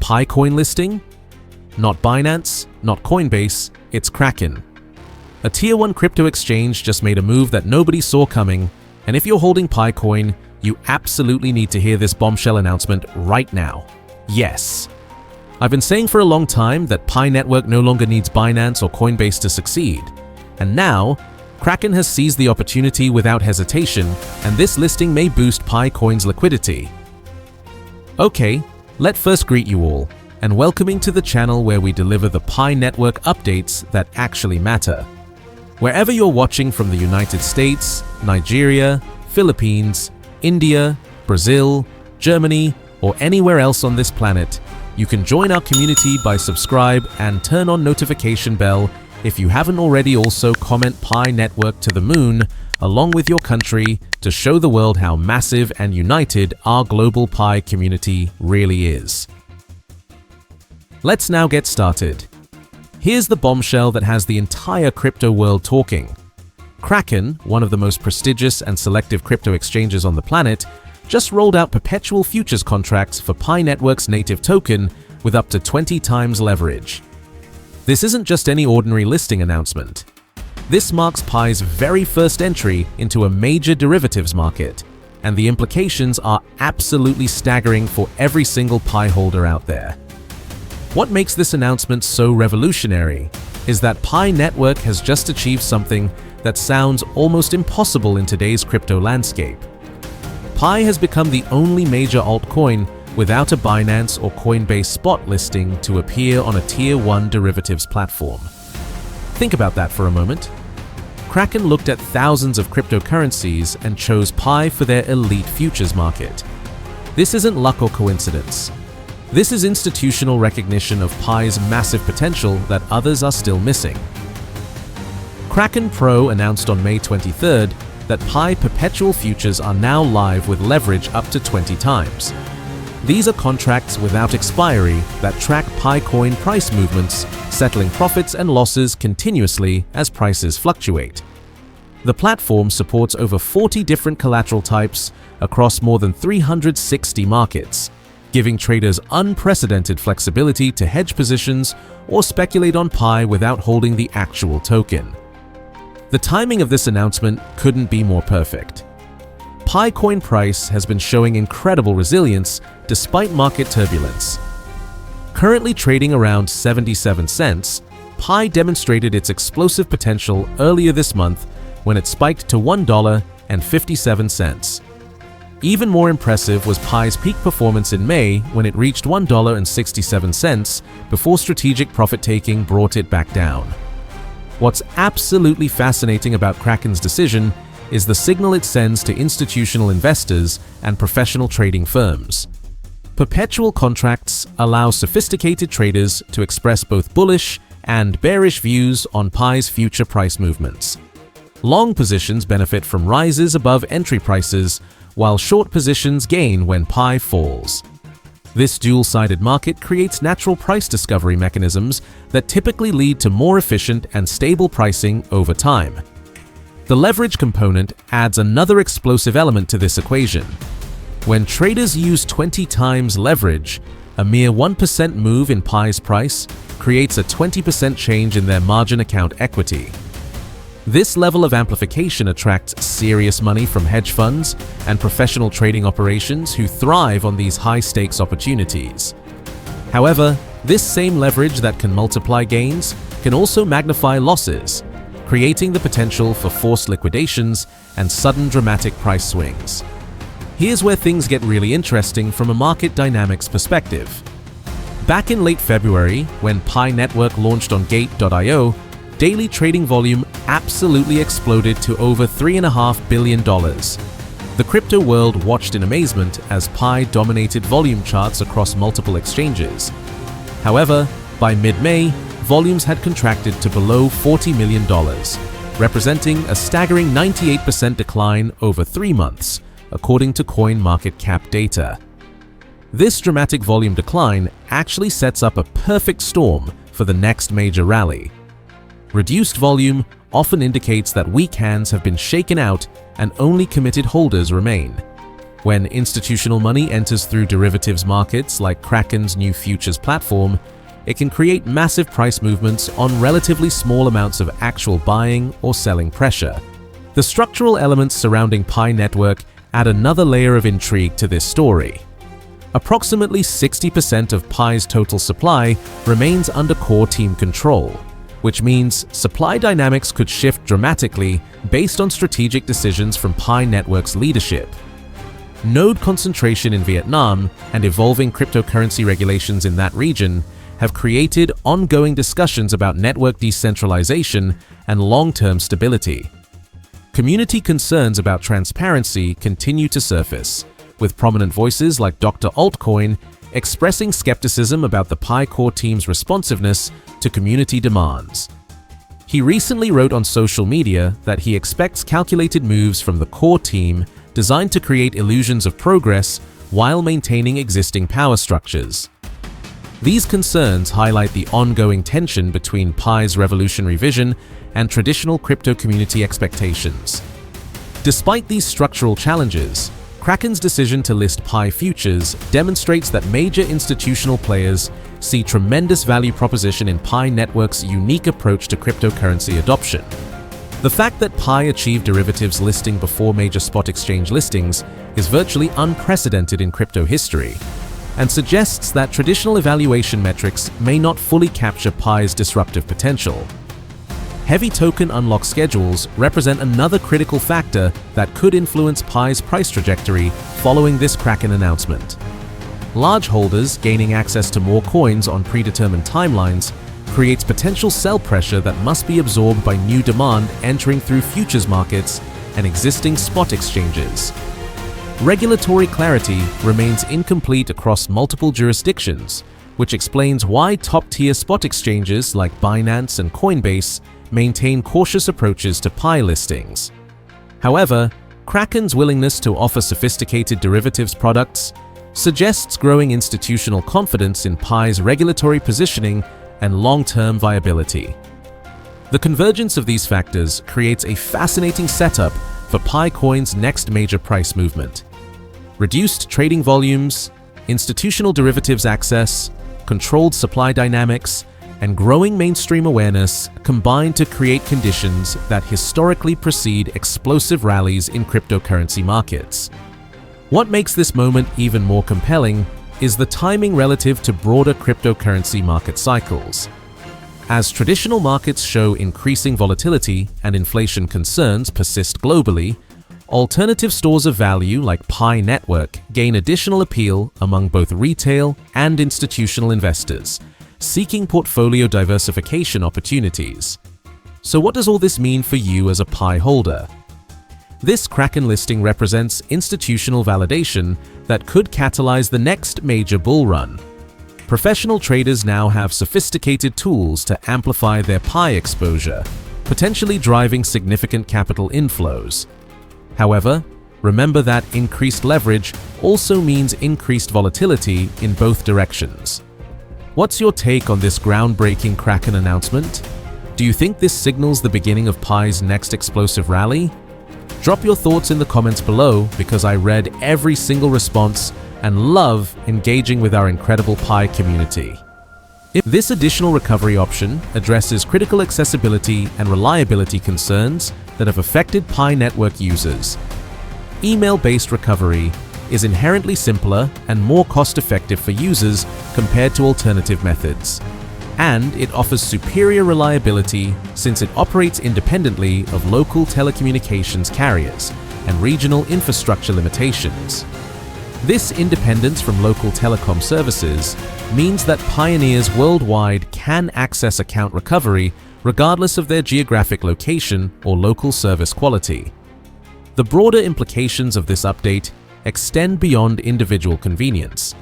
PiCoin listing? Not Binance, not Coinbase, it's Kraken. A Tier 1 crypto exchange just made a move that nobody saw coming, and if you're holding PiCoin, you absolutely need to hear this bombshell announcement right now. Yes. I've been saying for a long time that Pi Network no longer needs Binance or Coinbase to succeed, and now, Kraken has seized the opportunity without hesitation, and this listing may boost PiCoin's liquidity. Okay, let's first greet you all, and welcoming to the channel where we deliver the Pi Network updates that actually matter. Wherever you're watching from the United States, Nigeria, Philippines, India, Brazil, Germany, or anywhere else on this planet, you can join our community by subscribe and turn on notification bell if you haven't already. Also comment Pi Network to the moon along with your country to show the world how massive and united our global Pi community really is. Let's now get started. Here's the bombshell that has the entire crypto world talking. Kraken, one of the most prestigious and selective crypto exchanges on the planet, just rolled out perpetual futures contracts for Pi Network's native token with up to 20 times leverage. This isn't just any ordinary listing announcement. This marks Pi's very first entry into a major derivatives market, and the implications are absolutely staggering for every single Pi holder out there. What makes this announcement so revolutionary is that Pi Network has just achieved something that sounds almost impossible in today's crypto landscape. Pi has become the only major altcoin without a Binance or Coinbase spot listing to appear on a Tier 1 derivatives platform. Think about that for a moment. Kraken looked at thousands of cryptocurrencies and chose Pi for their elite futures market. This isn't luck or coincidence. This is institutional recognition of Pi's massive potential that others are still missing. Kraken Pro announced on May 23rd that Pi perpetual futures are now live with leverage up to 20 times. These are contracts without expiry that track PiCoin price movements, settling profits and losses continuously as prices fluctuate. The platform supports over 40 different collateral types across more than 360 markets, giving traders unprecedented flexibility to hedge positions or speculate on Pi without holding the actual token. The timing of this announcement couldn't be more perfect. PiCoin price has been showing incredible resilience despite market turbulence. Currently trading around 77 cents, Pi demonstrated its explosive potential earlier this month when it spiked to $1.57. Even more impressive was Pi's peak performance in May when it reached $1.67 before strategic profit-taking brought it back down. What's absolutely fascinating about Kraken's decision is the signal it sends to institutional investors and professional trading firms. Perpetual contracts allow sophisticated traders to express both bullish and bearish views on Pi's future price movements. Long positions benefit from rises above entry prices, while short positions gain when Pi falls. This dual-sided market creates natural price discovery mechanisms that typically lead to more efficient and stable pricing over time. The leverage component adds another explosive element to this equation. When traders use 20 times leverage, a mere 1% move in Pi's price creates a 20% change in their margin account equity. This level of amplification attracts serious money from hedge funds and professional trading operations who thrive on these high-stakes opportunities. However, this same leverage that can multiply gains can also magnify losses, creating the potential for forced liquidations and sudden dramatic price swings. Here's where things get really interesting from a market dynamics perspective. Back in late February, when Pi Network launched on Gate.io, daily trading volume absolutely exploded to over $3.5 billion. The crypto world watched in amazement as Pi dominated volume charts across multiple exchanges. However, by mid-May, volumes had contracted to below $40 million, representing a staggering 98% decline over 3 months, according to CoinMarketCap data. This dramatic volume decline actually sets up a perfect storm for the next major rally. Reduced volume often indicates that weak hands have been shaken out and only committed holders remain. When institutional money enters through derivatives markets like Kraken's new futures platform, it can create massive price movements on relatively small amounts of actual buying or selling pressure. The structural elements surrounding Pi Network add another layer of intrigue to this story. Approximately 60% of Pi's total supply remains under core team control, which means supply dynamics could shift dramatically based on strategic decisions from Pi Network's leadership. Node concentration in Vietnam and evolving cryptocurrency regulations in that region have created ongoing discussions about network decentralization and long-term stability. Community concerns about transparency continue to surface, with prominent voices like Dr. Altcoin expressing skepticism about the Pi core team's responsiveness to community demands. He recently wrote on social media that he expects calculated moves from the core team designed to create illusions of progress while maintaining existing power structures. These concerns highlight the ongoing tension between Pi's revolutionary vision and traditional crypto community expectations. Despite these structural challenges, Kraken's decision to list Pi futures demonstrates that major institutional players see tremendous value proposition in Pi Network's unique approach to cryptocurrency adoption. The fact that Pi achieved derivatives listing before major spot exchange listings is virtually unprecedented in crypto history, and suggests that traditional evaluation metrics may not fully capture Pi's disruptive potential. Heavy token unlock schedules represent another critical factor that could influence Pi's price trajectory following this Kraken announcement. Large holders gaining access to more coins on predetermined timelines creates potential sell pressure that must be absorbed by new demand entering through futures markets and existing spot exchanges. Regulatory clarity remains incomplete across multiple jurisdictions, which explains why top-tier spot exchanges like Binance and Coinbase maintain cautious approaches to Pi listings. However, Kraken's willingness to offer sophisticated derivatives products suggests growing institutional confidence in Pi's regulatory positioning and long-term viability. The convergence of these factors creates a fascinating setup for Pi Coin's next major price movement. Reduced trading volumes, institutional derivatives access, controlled supply dynamics, and growing mainstream awareness combine to create conditions that historically precede explosive rallies in cryptocurrency markets. What makes this moment even more compelling is the timing relative to broader cryptocurrency market cycles. As traditional markets show increasing volatility and inflation concerns persist globally, alternative stores of value like Pi Network gain additional appeal among both retail and institutional investors, seeking portfolio diversification opportunities. So what does all this mean for you as a Pi holder? This Kraken listing represents institutional validation that could catalyze the next major bull run. Professional traders now have sophisticated tools to amplify their Pi exposure, potentially driving significant capital inflows. However, remember that increased leverage also means increased volatility in both directions. What's your take on this groundbreaking Kraken announcement? Do you think this signals the beginning of Pi's next explosive rally? Drop your thoughts in the comments below because I read every single response and love engaging with our incredible Pi community. This additional recovery option addresses critical accessibility and reliability concerns that have affected Pi Network users. Email-based recovery is inherently simpler and more cost-effective for users compared to alternative methods. And it offers superior reliability since it operates independently of local telecommunications carriers and regional infrastructure limitations. This independence from local telecom services means that pioneers worldwide can access account recovery regardless of their geographic location or local service quality. The broader implications of this update extend beyond individual convenience.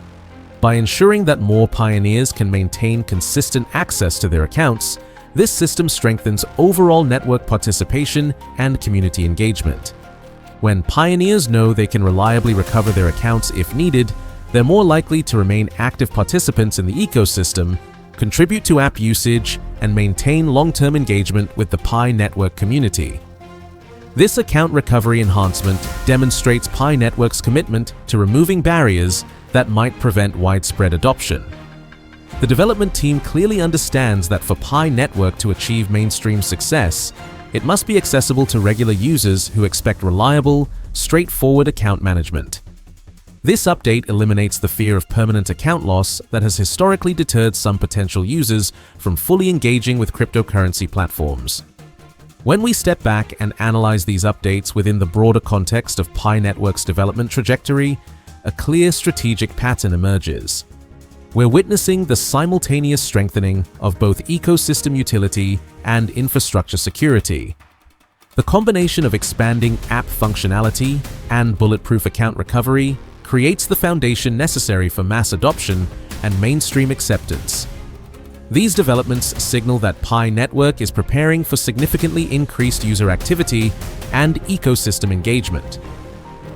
By ensuring that more pioneers can maintain consistent access to their accounts, this system strengthens overall network participation and community engagement. When pioneers know they can reliably recover their accounts if needed, they're more likely to remain active participants in the ecosystem, contribute to app usage, and maintain long-term engagement with the Pi Network community. This account recovery enhancement demonstrates Pi Network's commitment to removing barriers that might prevent widespread adoption. The development team clearly understands that for Pi Network to achieve mainstream success, it must be accessible to regular users who expect reliable, straightforward account management. This update eliminates the fear of permanent account loss that has historically deterred some potential users from fully engaging with cryptocurrency platforms. When we step back and analyze these updates within the broader context of Pi Network's development trajectory, a clear strategic pattern emerges. We're witnessing the simultaneous strengthening of both ecosystem utility and infrastructure security. The combination of expanding app functionality and bulletproof account recovery creates the foundation necessary for mass adoption and mainstream acceptance. These developments signal that Pi Network is preparing for significantly increased user activity and ecosystem engagement.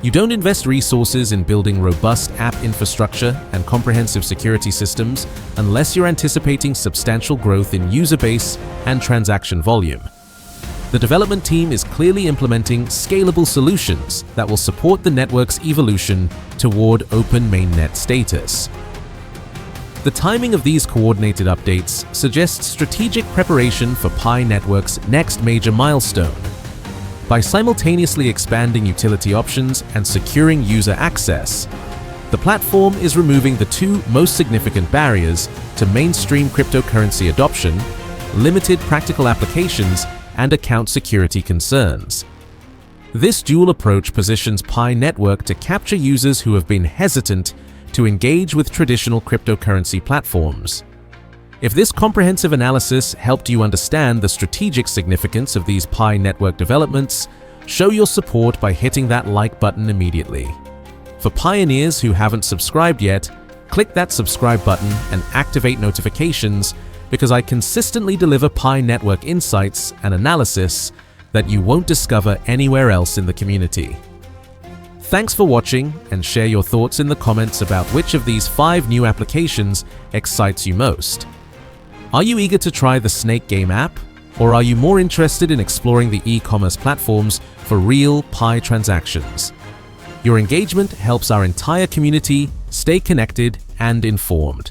You don't invest resources in building robust app infrastructure and comprehensive security systems unless you're anticipating substantial growth in user base and transaction volume. The development team is clearly implementing scalable solutions that will support the network's evolution toward open mainnet status. The timing of these coordinated updates suggests strategic preparation for Pi Network's next major milestone. By simultaneously expanding utility options and securing user access, the platform is removing the two most significant barriers to mainstream cryptocurrency adoption: limited practical applications and account security concerns. This dual approach positions Pi Network to capture users who have been hesitant to engage with traditional cryptocurrency platforms. If this comprehensive analysis helped you understand the strategic significance of these Pi Network developments, show your support by hitting that like button immediately. For pioneers who haven't subscribed yet, click that subscribe button and activate notifications, because I consistently deliver Pi Network insights and analysis that you won't discover anywhere else in the community. Thanks for watching, and share your thoughts in the comments about which of these 5 new applications excites you most. Are you eager to try the Snake Game app? Or are you more interested in exploring the e-commerce platforms for real Pi transactions? Your engagement helps our entire community stay connected and informed.